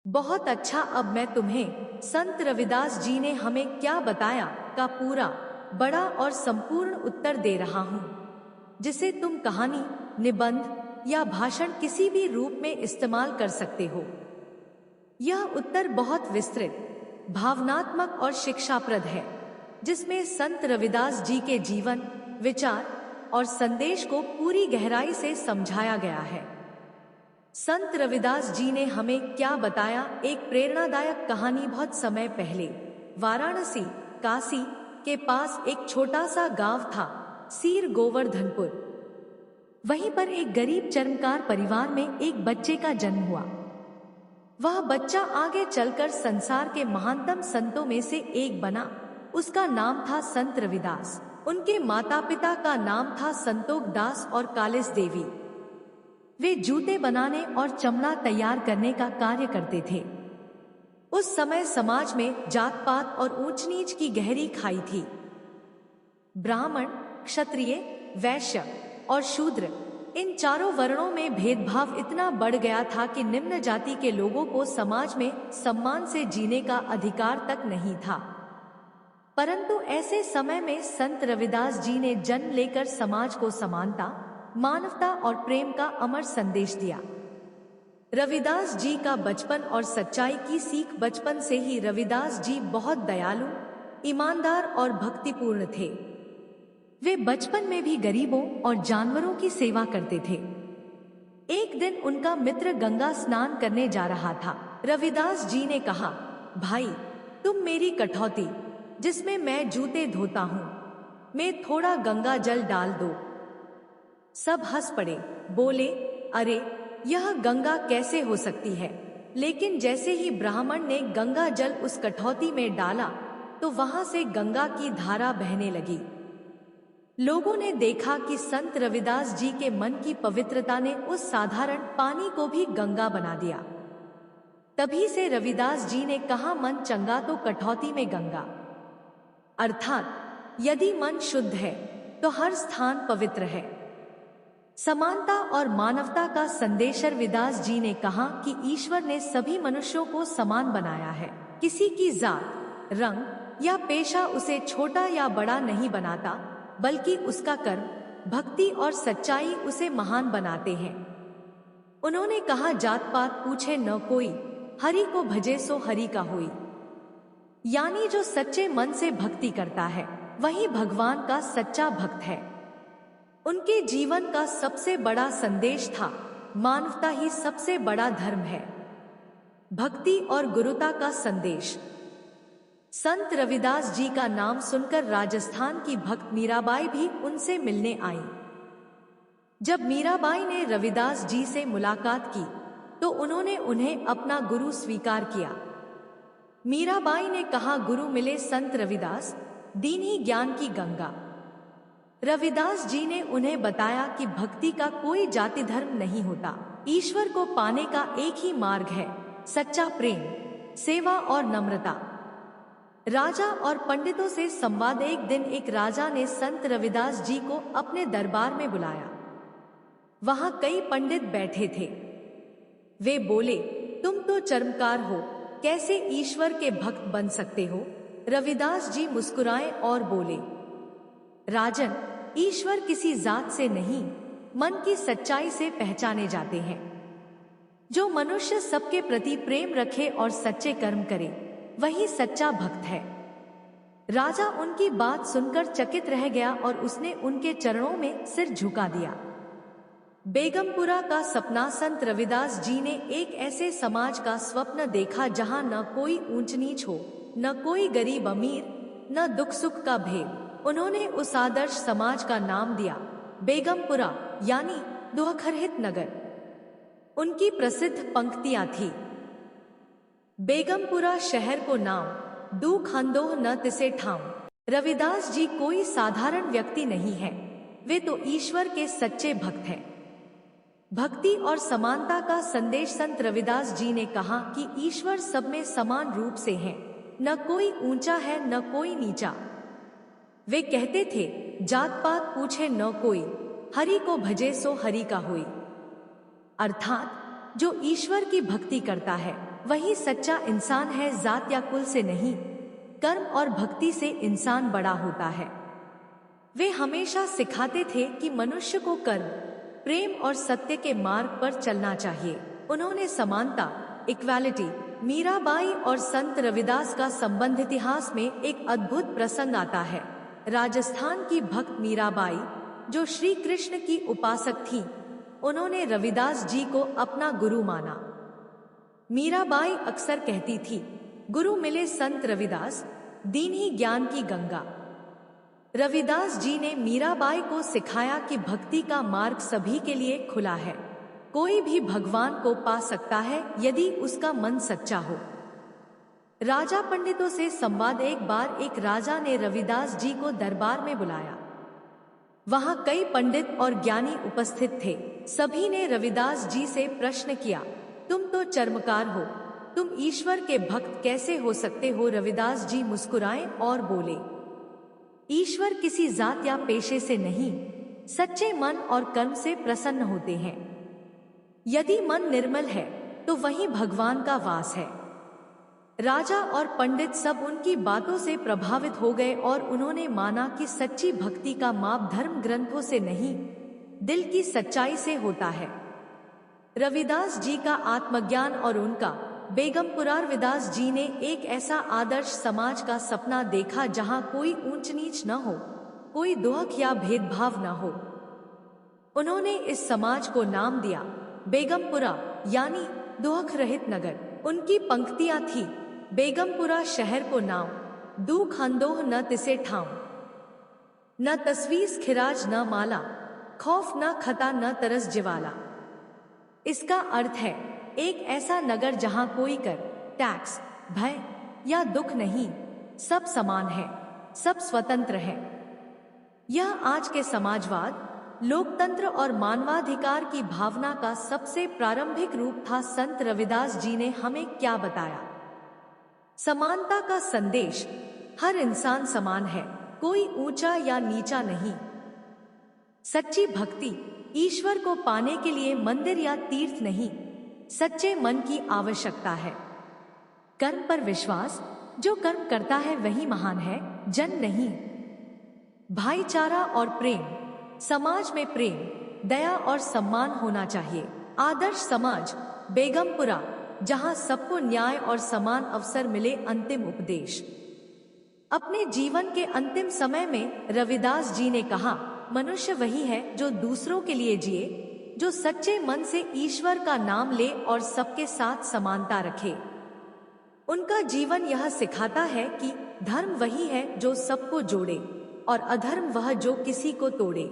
बहुत अच्छा। अब मैं तुम्हें संत रविदास जी ने हमें क्या बताया का पूरा बड़ा और संपूर्ण उत्तर दे रहा हूँ, जिसे तुम कहानी, निबंध या भाषण किसी भी रूप में इस्तेमाल कर सकते हो। यह उत्तर बहुत विस्तृत, भावनात्मक और शिक्षाप्रद है, जिसमें संत रविदास जी के जीवन, विचार और संदेश को पूरी गहराई से समझाया गया है। संत रविदास जी ने हमें क्या बताया। एक प्रेरणादायक कहानी। बहुत समय पहले वाराणसी, काशी के पास एक छोटा सा गांव था, सीर गोवर्धनपुर। वहीं पर एक गरीब चर्मकार परिवार में एक बच्चे का जन्म हुआ। वह बच्चा आगे चलकर संसार के महानतम संतों में से एक बना। उसका नाम था संत रविदास। उनके माता पिता का नाम था संतोष दास और कालिस देवी। वे जूते बनाने और चमड़ा तैयार करने का कार्य करते थे। उस समय समाज में जात पात और ऊंच नीच की गहरी खाई थी। ब्राह्मण, क्षत्रिय, वैश्य और शूद्र, इन चारों वर्णों में भेदभाव इतना बढ़ गया था कि निम्न जाति के लोगों को समाज में सम्मान से जीने का अधिकार तक नहीं था। परंतु ऐसे समय में संत रविदास जी ने जन्म लेकर समाज को समानता, मानवता और प्रेम का अमर संदेश दिया। रविदास जी का बचपन और सच्चाई की सीख। बचपन से ही रविदास जी बहुत दयालु, ईमानदार और भक्तिपूर्ण थे। वे बचपन में भी गरीबों और जानवरों की सेवा करते थे। एक दिन उनका मित्र गंगा स्नान करने जा रहा था। रविदास जी ने कहा, भाई, तुम मेरी कठौती, जिसमें मैं जूते धोता हूँ, में थोड़ा गंगा जल डाल दो। सब हंस पड़े, बोले, अरे, यह गंगा कैसे हो सकती है। लेकिन जैसे ही ब्राह्मण ने गंगा जल उस कठौती में डाला तो वहां से गंगा की धारा बहने लगी। लोगों ने देखा कि संत रविदास जी के मन की पवित्रता ने उस साधारण पानी को भी गंगा बना दिया। तभी से रविदास जी ने कहा, मन चंगा तो कठौती में गंगा। अर्थात यदि मन शुद्ध है तो हर स्थान पवित्र है। समानता और मानवता का संदेश। रविदास जी ने कहा कि ईश्वर ने सभी मनुष्यों को समान बनाया है। किसी की जात, रंग या पेशा उसे छोटा या बड़ा नहीं बनाता, बल्कि उसका कर्म, भक्ति और सच्चाई उसे महान बनाते हैं। उन्होंने कहा, जात पात पूछे न कोई, हरि को भजे सो हरि का होई। यानी जो सच्चे मन से भक्ति करता है वही भगवान का सच्चा भक्त है। उनके जीवन का सबसे बड़ा संदेश था, मानवता ही सबसे बड़ा धर्म है। भक्ति और गुरुता का संदेश। संत रविदास जी का नाम सुनकर राजस्थान की भक्त मीराबाई भी उनसे मिलने आई। जब मीराबाई ने रविदास जी से मुलाकात की तो उन्होंने उन्हें अपना गुरु स्वीकार किया। मीराबाई ने कहा, गुरु मिले संत रविदास, दीन ही ज्ञान की गंगा। रविदास जी ने उन्हें बताया कि भक्ति का कोई जाति धर्म नहीं होता। ईश्वर को पाने का एक ही मार्ग है, सच्चा प्रेम, सेवा और नम्रता। राजा और पंडितों से संवाद। एक दिन एक राजा ने संत रविदास जी को अपने दरबार में बुलाया। वहां कई पंडित बैठे थे। वे बोले, तुम तो चर्मकार हो, कैसे ईश्वर के भक्त बन सकते हो। रविदास जी मुस्कुराए और बोले, राजन, ईश्वर किसी जात से नहीं, मन की सच्चाई से पहचाने जाते हैं। जो मनुष्य सबके प्रति प्रेम रखे और सच्चे कर्म करे, वही सच्चा भक्त है। राजा उनकी बात सुनकर चकित रह गया और उसने उनके चरणों में सिर झुका दिया। बेगमपुरा का सपना। संत रविदास जी ने एक ऐसे समाज का स्वप्न देखा जहां न कोई ऊंच नीच हो, न कोई गरीब अमीर, न दुख सुख का भेद। उन्होंने उस आदर्श समाज का नाम दिया बेगमपुरा, यानी दुखरहित नगर। उनकी प्रसिद्ध पंक्तियां थी, बेगमपुरा शहर को नाम, दुख अंदोह न तिसे ठाम। रविदास जी कोई साधारण व्यक्ति नहीं है, वे तो ईश्वर के सच्चे भक्त हैं। भक्ति और समानता का संदेश। संत रविदास जी ने कहा कि ईश्वर सब में समान रूप से है, न कोई ऊंचा है न कोई नीचा। वे कहते थे, जात पात पूछे न कोई, हरि को भजे सो हरि का होई। अर्थात जो ईश्वर की भक्ति करता है वही सच्चा इंसान है, जात या कुल से नहीं। कर्म और भक्ति से इंसान बड़ा होता है। वे हमेशा सिखाते थे कि मनुष्य को कर्म, प्रेम और सत्य के मार्ग पर चलना चाहिए। उन्होंने समानता, इक्वालिटी, मीराबाई और संत रविदास का संबंध इतिहास में एक अद्भुत प्रसंग आता है। राजस्थान की भक्त मीराबाई, जो श्री कृष्ण की उपासक थी, उन्होंने रविदास जी को अपना गुरु माना। मीराबाई अक्सर कहती थी, गुरु मिले संत रविदास, दीन ही ज्ञान की गंगा। रविदास जी ने मीराबाई को सिखाया कि भक्ति का मार्ग सभी के लिए खुला है। कोई भी भगवान को पा सकता है यदि उसका मन सच्चा हो। राजा पंडितों से संवाद। एक बार एक राजा ने रविदास जी को दरबार में बुलाया। वहां कई पंडित और ज्ञानी उपस्थित थे। सभी ने रविदास जी से प्रश्न किया, तुम तो चर्मकार हो, तुम ईश्वर के भक्त कैसे हो सकते हो? रविदास जी मुस्कुराए और बोले, ईश्वर किसी जात या पेशे से नहीं, सच्चे मन और कर्म से प्रसन्न होते हैं। यदि मन निर्मल है तो वहीं भगवान का वास है। राजा और पंडित सब उनकी बातों से प्रभावित हो गए और उन्होंने माना कि सच्ची भक्ति का माप धर्म ग्रंथों से नहीं, दिल की सच्चाई से होता है। रविदास जी का आत्मज्ञान और उनका बेगमपुरा। रविदास जी ने एक ऐसा आदर्श समाज का सपना देखा जहां कोई ऊंच नीच न हो, कोई दोहक या भेदभाव न हो। उन्होंने इस समाज को नाम दिया बेगमपुरा, यानी दोहक रहित नगर। उनकी पंक्तियां थी, बेगमपुरा शहर को नाम, दुख अंदोह न तिसे ठाम, न तस्वीस खिराज न माला, खौफ न खता न तरस जिवाला। इसका अर्थ है एक ऐसा नगर जहां कोई कर, टैक्स, भय या दुख नहीं, सब समान है, सब स्वतंत्र है। यह आज के समाजवाद, लोकतंत्र और मानवाधिकार की भावना का सबसे प्रारंभिक रूप था। संत रविदास जी ने हमें क्या बताया? समानता का संदेश। हर इंसान समान है, कोई ऊंचा या नीचा नहीं। सच्ची भक्ति ईश्वर को पाने के लिए मंदिर या तीर्थ नहीं, सच्चे मन की आवश्यकता है। कर्म पर विश्वास, जो कर्म करता है वही महान है, जन नहीं। भाईचारा और प्रेम, समाज में प्रेम, दया और सम्मान होना चाहिए। आदर्श समाज, बेगमपुरा, जहां सबको न्याय और समान अवसर मिले। अंतिम उपदेश। अपने जीवन के अंतिम समय में रविदास जी ने कहा, मनुष्य वही है जो दूसरों के लिए जिए, जो सच्चे मन से ईश्वर का नाम ले और सबके साथ समानता रखे। उनका जीवन यह सिखाता है कि धर्म वही है जो सबको जोड़े और अधर्म वह जो किसी को तोड़े।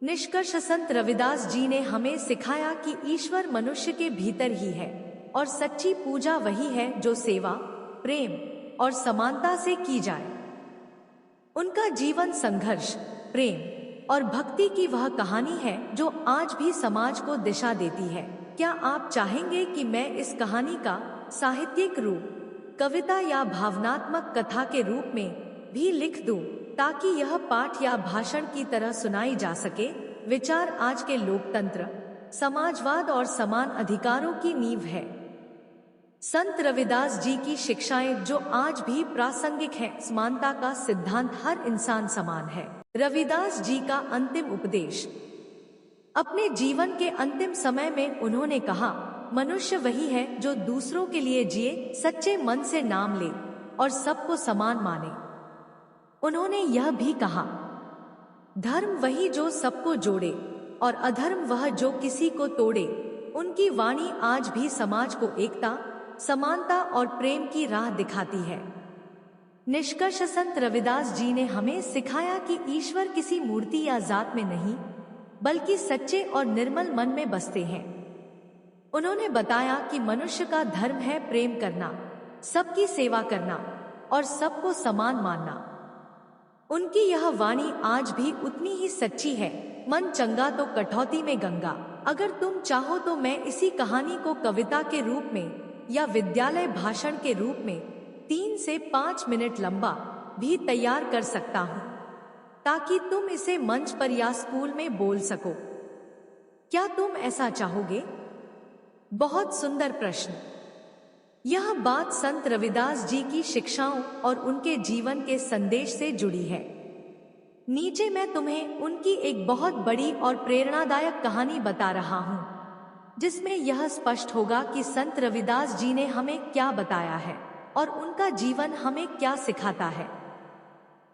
निष्कर्ष, संत रविदास जी ने हमें सिखाया कि ईश्वर मनुष्य के भीतर ही है और सच्ची पूजा वही है जो सेवा, प्रेम और समानता से की जाए। उनका जीवन संघर्ष, प्रेम और भक्ति की वह कहानी है जो आज भी समाज को दिशा देती है। क्या आप चाहेंगे कि मैं इस कहानी का साहित्यिक रूप, कविता या भावनात्मक कथा के रूप में भी लिख दूं, ताकि यह पाठ या भाषण की तरह सुनाई जा सके? विचार आज के लोकतंत्र, समाजवाद और समान अधिकारों की नींव है। संत रविदास जी की शिक्षाएं जो आज भी प्रासंगिक हैं। समानता का सिद्धांत, हर इंसान समान है। रविदास जी का अंतिम उपदेश। अपने जीवन के अंतिम समय में उन्होंने कहा, मनुष्य वही है जो दूसरों के लिए जिए, सच्चे मन से नाम ले और सबको समान माने। उन्होंने यह भी कहा, धर्म वही जो सबको जोड़े और अधर्म वह जो किसी को तोड़े। उनकी वाणी आज भी समाज को एकता, समानता और प्रेम की राह दिखाती है। निष्कर्ष, संत रविदास जी ने हमें सिखाया कि ईश्वर किसी मूर्ति या जात में नहीं, बल्कि सच्चे और निर्मल मन में बसते हैं। उन्होंने बताया कि मनुष्य का धर्म है प्रेम करना, सबकी सेवा करना और सबको समान मानना। उनकी यह वाणी आज भी उतनी ही सच्ची है, मन चंगा तो कठौती में गंगा। अगर तुम चाहो तो मैं इसी कहानी को कविता के रूप में या विद्यालय भाषण के रूप में 3 से 5 मिनट लंबा भी तैयार कर सकता हूँ, ताकि तुम इसे मंच पर या स्कूल में बोल सको। क्या तुम ऐसा चाहोगे? बहुत सुंदर प्रश्न। यह बात संत रविदास जी की शिक्षाओं और उनके जीवन के संदेश से जुड़ी है। नीचे मैं तुम्हें उनकी एक बहुत बड़ी और प्रेरणादायक कहानी बता रहा हूँ, जिसमें यह स्पष्ट होगा कि संत रविदास जी ने हमें क्या बताया है और उनका जीवन हमें क्या सिखाता है।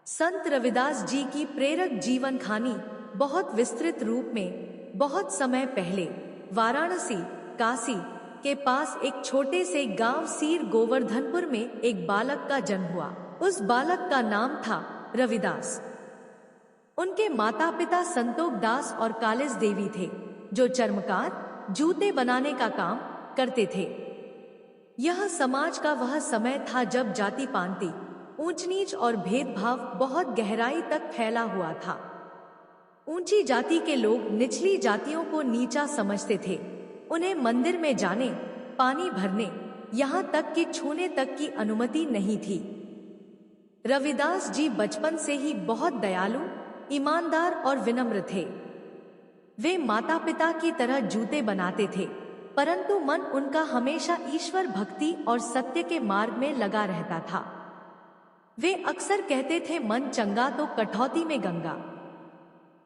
संत रविदास जी की प्रेरक जीवन कहानी बहुत विस्तृत रूप में बहुत समय पहले वाराणसी, काशी के पास एक छोटे से गांव सीर गोवर्धनपुर में एक बालक का जन्म हुआ। उस बालक का नाम था रविदास। उनके माता पिता संतोष दास और कालिस देवी थे, जो चर्मकार, जूते बनाने का काम करते थे। यह समाज का वह समय था जब जाति पांति, ऊंच नीच और भेदभाव बहुत गहराई तक फैला हुआ था। ऊंची जाति के लोग निचली जातियों को नीचा समझते थे। उन्हें मंदिर में जाने, पानी भरने, यहाँ तक कि छूने तक की अनुमति नहीं थी। रविदास जी बचपन से ही बहुत दयालु, ईमानदार और विनम्र थे। वे माता पिता की तरह जूते बनाते थे, परंतु मन उनका हमेशा ईश्वर भक्ति और सत्य के मार्ग में लगा रहता था। वे अक्सर कहते थे, मन चंगा तो कठौती में गंगा।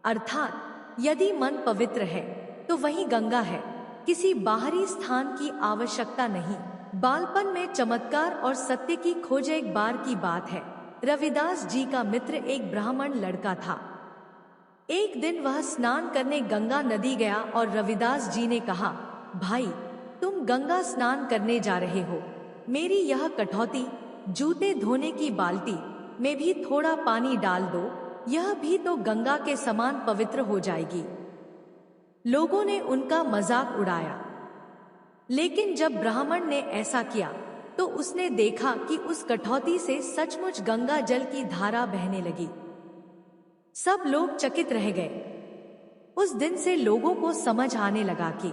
अर्थात यदि मन पवित्र है तो वही गंगा है, किसी बाहरी स्थान की आवश्यकता नहीं। बालपन में चमत्कार और सत्य की खोज एक बार की बात है। रविदास जी का मित्र एक ब्राह्मण लड़का था। एक दिन वह स्नान करने गंगा नदी गया और रविदास जी ने कहा, भाई, तुम गंगा स्नान करने जा रहे हो, मेरी यह कठौती, जूते धोने की बाल्टी में भी थोड़ा पानी डाल दो, यह भी तो गंगा के समान पवित्र हो जाएगी। लोगों ने उनका मजाक उड़ाया, लेकिन जब ब्राह्मण ने ऐसा किया तो उसने देखा कि उस कठौती से सचमुच गंगा जल की धारा बहने लगी। सब लोग चकित रह गए। उस दिन से लोगों को समझ आने लगा कि